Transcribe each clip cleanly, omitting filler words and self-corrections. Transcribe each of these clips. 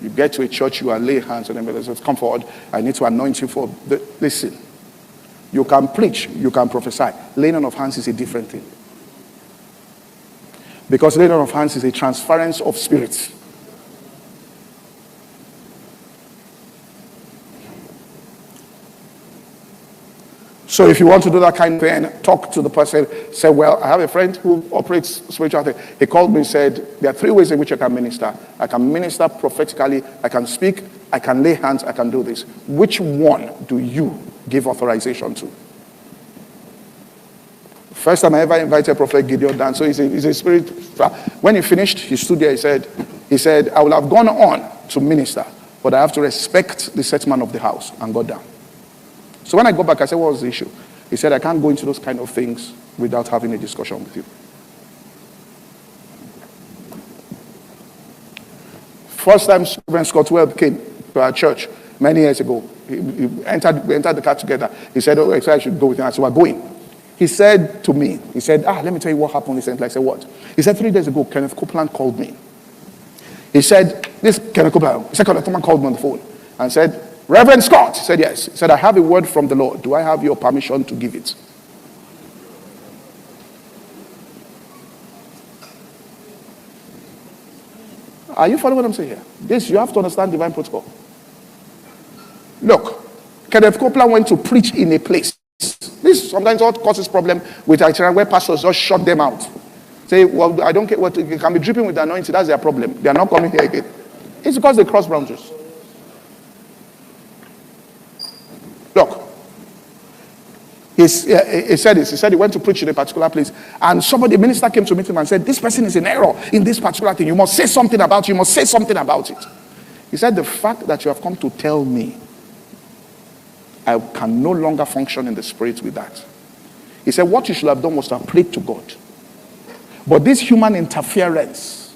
You get to a church, you are lay hands on them, and says, come forward, I need to anoint you for listen. You can preach, you can prophesy. Laying on of hands is a different thing. Because laying on of hands is a transference of spirits. So if you want to do that kind of thing, talk to the person. Say, well, I have a friend who operates spiritual thing. He called me and said, there are 3 ways in which I can minister. I can minister prophetically, I can speak, I can lay hands, I can do this. Which one do you give authorization to? First time I ever invited Prophet Gideon down, so he's a spirit. When he finished, he stood there, he said, I will have gone on to minister, but I have to respect the set man of the house, and got down. So when I got back, I said, what was the issue? He said, I can't go into those kind of things without having a discussion with you. First time when Scott Webb came to our church many years ago, we entered the car together. He said, oh, I should go with him. I said, we're going. He said to me, let me tell you what happened recently. I said, what? He said, 3 days ago, Kenneth Copeland called me. He said, Kenneth Copeland called me on the phone and said, Reverend Scott. He said, yes. He said, I have a word from the Lord. Do I have your permission to give it? Are you following what I'm saying here? This, you have to understand divine protocol. Look, Kenneth Copeland went to preach in a place. This sometimes what causes problem with itinerary where pastors just shut them out. Say, well, I don't care what, you can be dripping with the anointing. That's their problem. They are not coming here again. It's because they cross boundaries. Look, he said this. He said he went to preach in a particular place, and the minister came to meet him and said, this person is in error in this particular thing. You must say something about it. You must say something about it. He said, the fact that you have come to tell me, I can no longer function in the spirit with that. He said, what you should have done was to have prayed to God. But this human interference.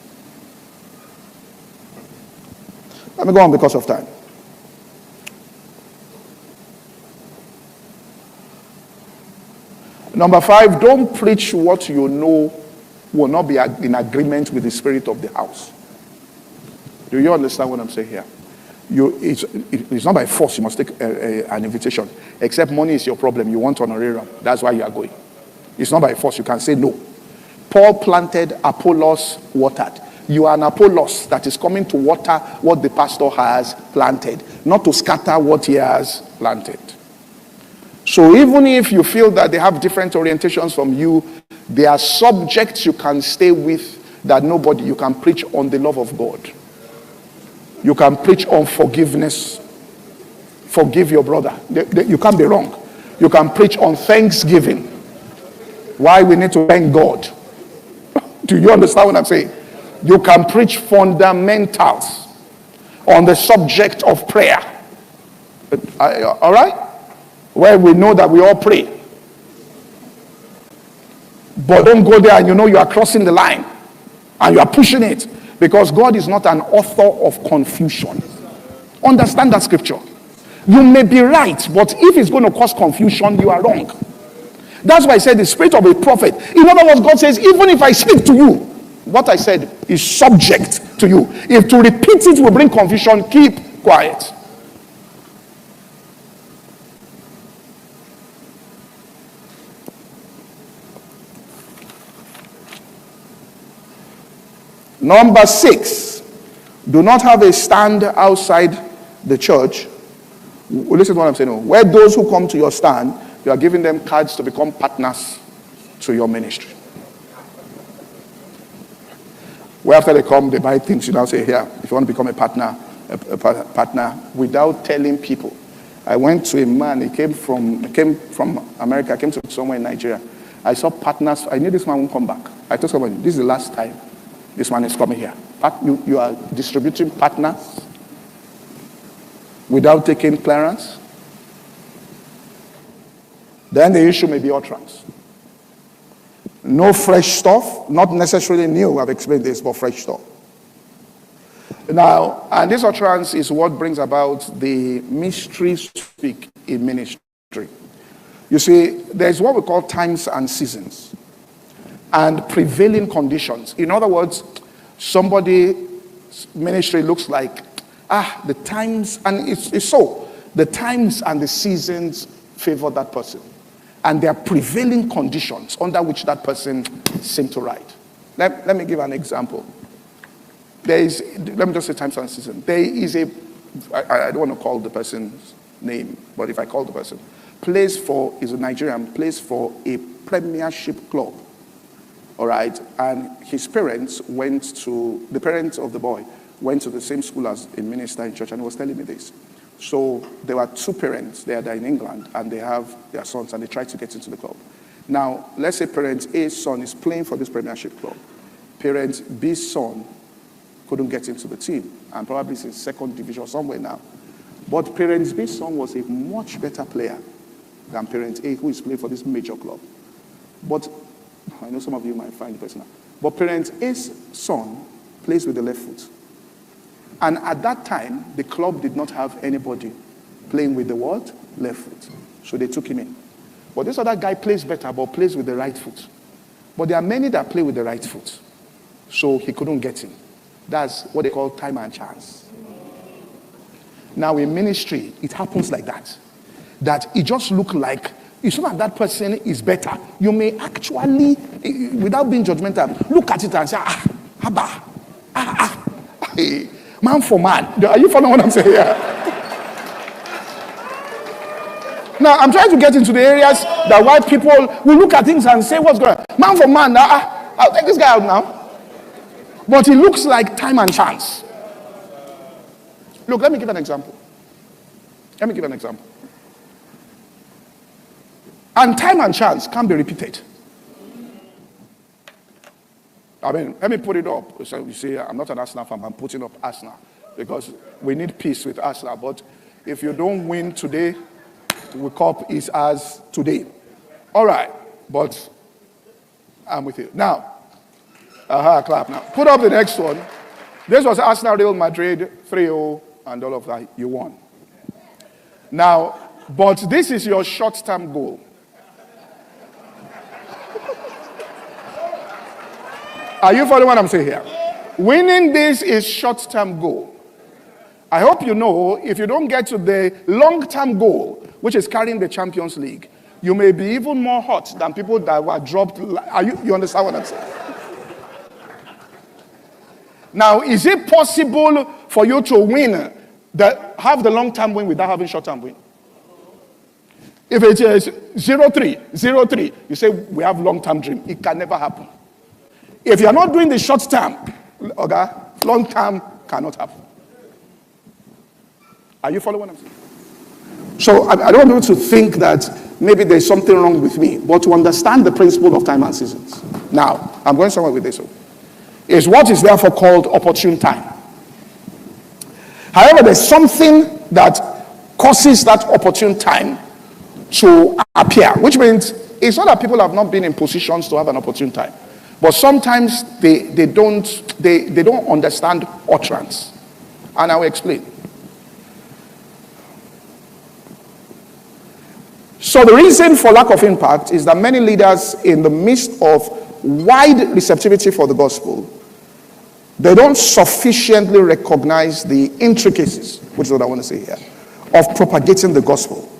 Let me go on because of time. Number 5, don't preach what you know will not be in agreement with the spirit of the house. Do you understand what I'm saying here? It's not by force you must take an invitation. Except money is your problem. You want honorarium. That's why you are going. It's not by force. You can say no. Paul planted, Apollos watered. You are an Apollos that is coming to water what the pastor has planted, not to scatter what he has planted. So even if you feel that they have different orientations from you, there are subjects you can stay with that you can preach on the love of God. You can preach on forgiveness. Forgive your brother. You can't be wrong. You can preach on thanksgiving. Why we need to thank God. Do you understand what I'm saying? You can preach fundamentals on the subject of prayer. All right? Where we know that we all pray. But don't go there and you are crossing the line. And you are pushing it. Because God is not an author of confusion. Understand that scripture. You may be right, but if it's going to cause confusion, you are wrong. That's why I said the spirit of a prophet. In other words, God says, even if I speak to you, what I said is subject to you. If to repeat it will bring confusion, keep quiet. Number 6, do not have a stand outside the church. Listen to what I'm saying. Where those who come to your stand, you are giving them cards to become partners to your ministry. Where after they come, they buy things. You now say, here, if you want to become a partner without telling people. I went to a man, he came from America, came to somewhere in Nigeria. I saw partners. I knew this man won't come back. I told somebody, this is the last time this man is coming here. You are distributing partners without taking clearance. Then the issue may be utterance. No fresh stuff, not necessarily new. I've explained this, but fresh stuff. Now, and this utterance is what brings about the mystery speak in ministry. You see, there's what we call times and seasons and prevailing conditions. In other words, somebody's ministry looks like the times, and it's so, the times and the seasons favor that person. And there are prevailing conditions under which that person seems to ride. Let me give an example. Let me just say times and seasons. There is I don't want to call the person's name, but if I call the person, is a Nigerian, plays for a premiership club. All right, and the parents of the boy went to the same school as a minister in church, and he was telling me this. So there were two parents there in England, and they have their sons, and they tried to get into the club. Now, let's say parent A's son is playing for this premiership club. Parent B's son couldn't get into the team, and probably is in second division or somewhere now. But parent B's son was a much better player than parent A, who is playing for this major club. But I know some of you might find it personal. But parent A's son plays with the left foot. And at that time, the club did not have anybody playing with the what? Left foot. So they took him in. But this other guy plays better, but plays with the right foot. But there are many that play with the right foot. So he couldn't get in. That's what they call time and chance. Now in ministry, it happens like that. That it just looks like, it's not that person is better. You may actually, without being judgmental, look at it and say, hey, man for man. Are you following what I'm saying here? Now, I'm trying to get into the areas that white people will look at things and say, what's going on? Man for man, I'll take this guy out now. But it looks like time and chance. Look, let me give an example. And time and chance can be repeated. I mean, let me put it up. So you see, I'm not an Arsenal fan, I'm putting up Arsenal because we need peace with Arsenal. But if you don't win today, the cup is as today. All right, but I'm with you. Now, clap now. Put up the next one. This was Arsenal Real Madrid 3-0 and all of that. You won. Now, but this is your short-term goal. Are you following what I'm saying here? Winning this is short-term goal. I hope you know if you don't get to the long-term goal, which is carrying the Champions League, you may be even more hot than people that were dropped. You understand what I'm saying? Now, is it possible for you to win, have the long-term win without having short-term win? If it is 0-3, you say, we have long-term dream. It can never happen. If you're not doing the short term, okay, long term cannot happen. Are you following what I'm saying? So I don't want people to think that maybe there's something wrong with me, but to understand the principle of time and seasons. Now, I'm going somewhere with this. Is what is therefore called opportune time. However, there's something that causes that opportune time to appear, which means it's not that people have not been in positions to have an opportune time. But sometimes they don't understand utterance. And I will explain. So the reason for lack of impact is that many leaders, in the midst of wide receptivity for the gospel, they don't sufficiently recognize the intricacies, which is what I want to say here, of propagating the gospel.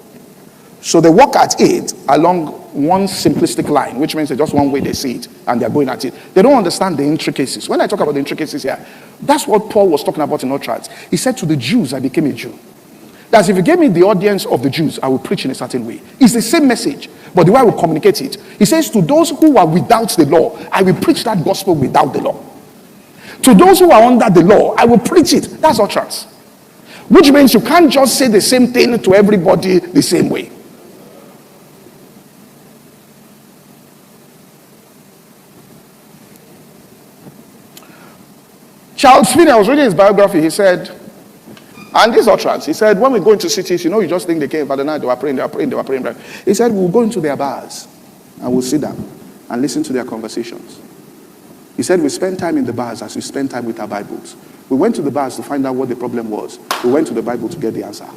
So they walk at it along one simplistic line, which means they just one way they see it and they're going at it. They don't understand the intricacies. When I talk about the intricacies here, that's what Paul was talking about in utterance. He said, to the Jews, I became a Jew. That's if you gave me the audience of the Jews, I will preach in a certain way. It's the same message, but the way I will communicate it. He says, to those who are without the law, I will preach that gospel without the law. To those who are under the law, I will preach it. That's utterance. Which means you can't just say the same thing to everybody the same way. Charles Finney, I was reading his biography, he said, and this utterance, he said, when we go into cities, you just think they came by the night, they were praying. He said, we'll go into their bars and we'll sit down and listen to their conversations. He said, we spend time in the bars as we spend time with our Bibles. We went to the bars to find out what the problem was. We went to the Bible to get the answer.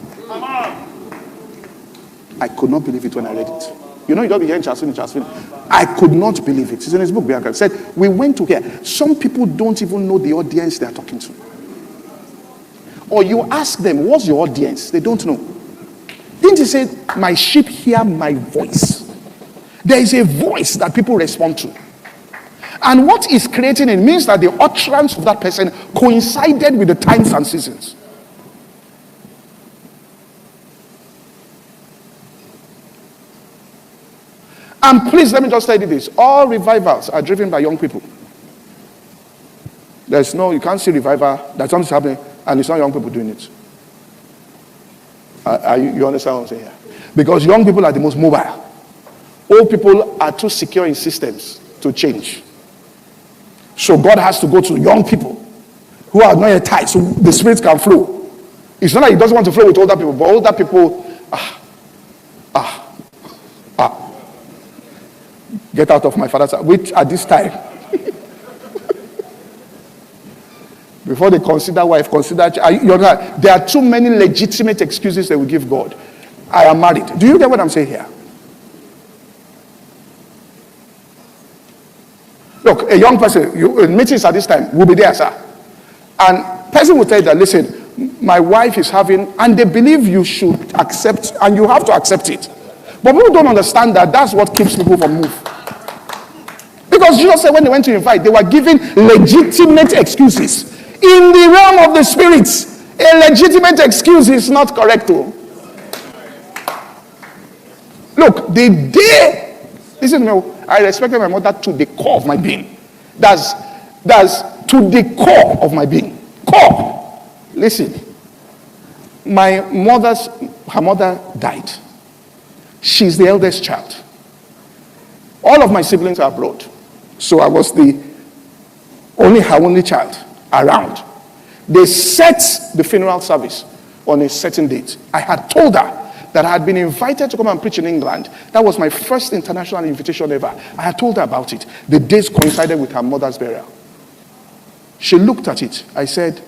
I could not believe it when I read it. You don't be hearing Charles Finney. I could not believe it. It's in his book, Bianca. He said, we went to here. Some people don't even know the audience they are talking to. Or you ask them, what's your audience? They don't know. Didn't he say, my sheep hear my voice? There is a voice that people respond to. And what is creating it means that the utterance of that person coincided with the times and seasons. And please, let me just tell you this. All revivals are driven by young people. You can't see revival, that something's happening, and it's not young people doing it. You understand what I'm saying here? Because young people are the most mobile. Old people are too secure in systems to change. So God has to go to young people who are not yet tight, so the Spirit can flow. It's not like he doesn't want to flow with older people, but older people, get out of my father's house, which at this time, before they consider wife, there are too many legitimate excuses they will give God. I am married. Do you get what I'm saying here? Look, a young person, in meetings at this time, will be there, sir. And person will tell you that, listen, my wife is having, and they believe you should accept, and you have to accept it. But people don't understand that that's what keeps people from move. Because Jesus said when they went to invite, they were giving legitimate excuses. In the realm of the spirits, a legitimate excuse is not correct. Look, the day, listen, I respected my mother to the core of my being. That's to the core of my being. Core. Listen, her mother died. She's the eldest child. All of my siblings are abroad. So I was her only child around. They set the funeral service on a certain date. I had told her that I had been invited to come and preach in England. That was my first international invitation ever. I had told her about it. The days coincided with her mother's burial. She looked at it. I said,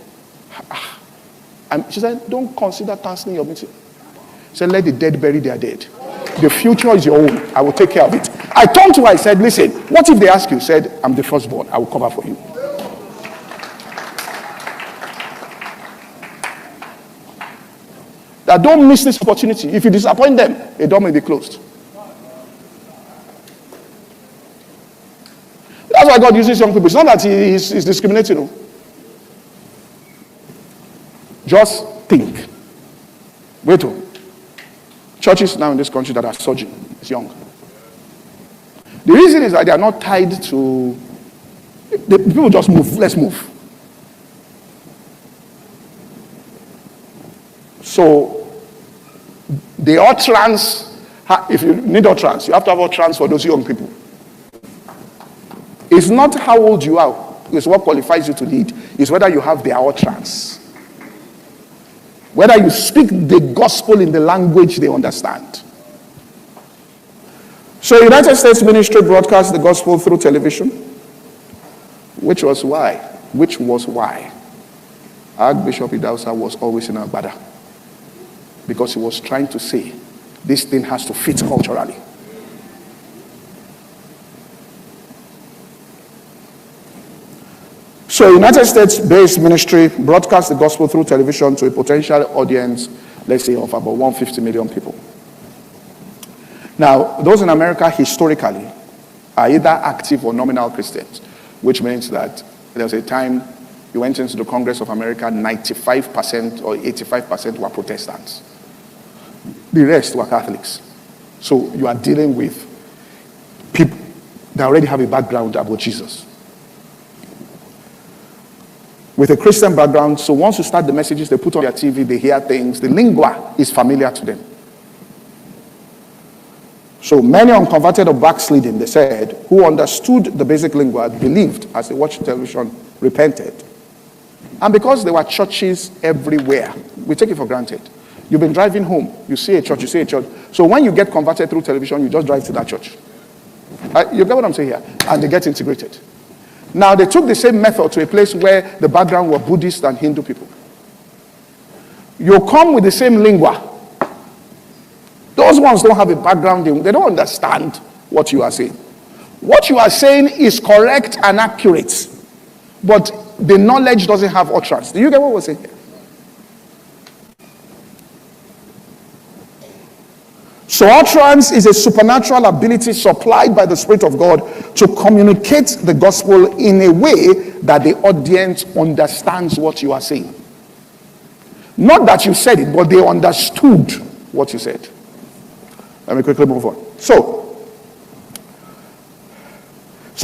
she said, don't consider canceling your meeting. She said, let the dead bury their dead. The future is your own. I will take care of it. I turned to her, I said, listen, what if they ask you? She said, I'm the firstborn. I will cover for you. That don't miss this opportunity. If you disappoint them, a door may be closed. That's why God uses young people. It's not that he's discriminating. Just think. Wait. Churches now in this country that are surging is young. The reason is that they are not tied to, the people just move, let's move. So, the utterance, if you need utterance, you have to have utterance for those young people. It's not how old you are, it's what qualifies you to lead. It's whether you have their utterance. Whether you speak the gospel in the language they understand. So United States ministry broadcast the gospel through television, which was why Archbishop Idausa was always in Agbada. Because he was trying to say, this thing has to fit culturally. So United States-based ministry broadcast the gospel through television to a potential audience, let's say, of about 150 million people. Now, those in America historically are either active or nominal Christians, which means that there was a time you went into the Congress of America, 95% or 85% were Protestants. The rest were Catholics. So you are dealing with people that already have a background about Jesus. With a Christian background, so once you start the messages they put on their TV, they hear things, the lingua is familiar to them. So many unconverted or backsliding, they said, who understood the basic lingua, believed as they watched television, repented. And because there were churches everywhere, we take it for granted. You've been driving home, you see a church. So when you get converted through television, you just drive to that church. You get what I'm saying here? And they get integrated. Now, they took the same method to a place where the background were Buddhist and Hindu people. You come with the same lingua. Those ones don't have a background. They don't understand what you are saying. What you are saying is correct and accurate, but the knowledge doesn't have utterance. Do you get what we're saying here? So utterance is a supernatural ability supplied by the Spirit of God to communicate the gospel in a way that the audience understands what you are saying. Not that you said it, but they understood what you said. Let me quickly move on. So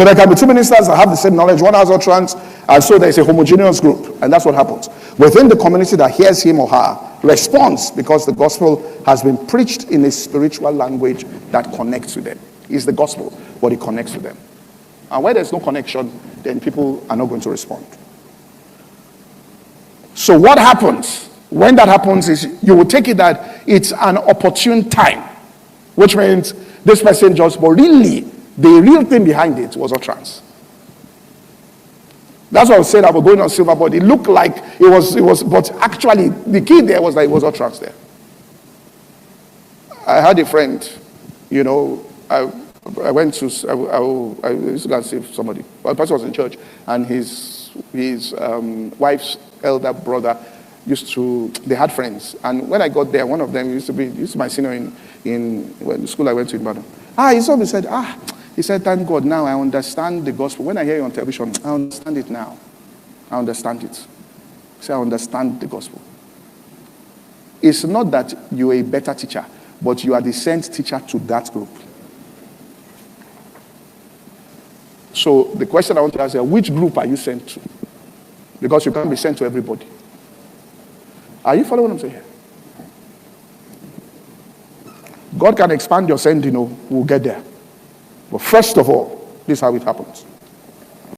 there can be two ministers that have the same knowledge. One has utterance, and so there is a homogeneous group, and that's what happens. Within the community that hears him or her responds because the gospel has been preached in a spiritual language that connects with them. It's the gospel, but it connects with them. And where there's no connection, then people are not going to respond. So what happens when that happens is you will take it that it's an opportune time, which means this person just, but really, the real thing behind it was utterance. That's what I was saying about going on silver, but it looked like it was, but actually the key there was that it was utterance there. I had a friend, I went to, I used to go and save somebody. Well, the person was in church, and his wife's elder brother they had friends. And when I got there, one of them used to be my senior in the school I went to in Ibadan. He said, thank God, now I understand the gospel. When I hear you on television, I understand it now. I understand it. He said, I understand the gospel. It's not that you're a better teacher, but you are the sent teacher to that group. So the question I want to ask is, which group are you sent to? Because you can't be sent to everybody. Are you following what I'm saying here? God can expand your sending, we'll get there. But first of all, this is how it happens.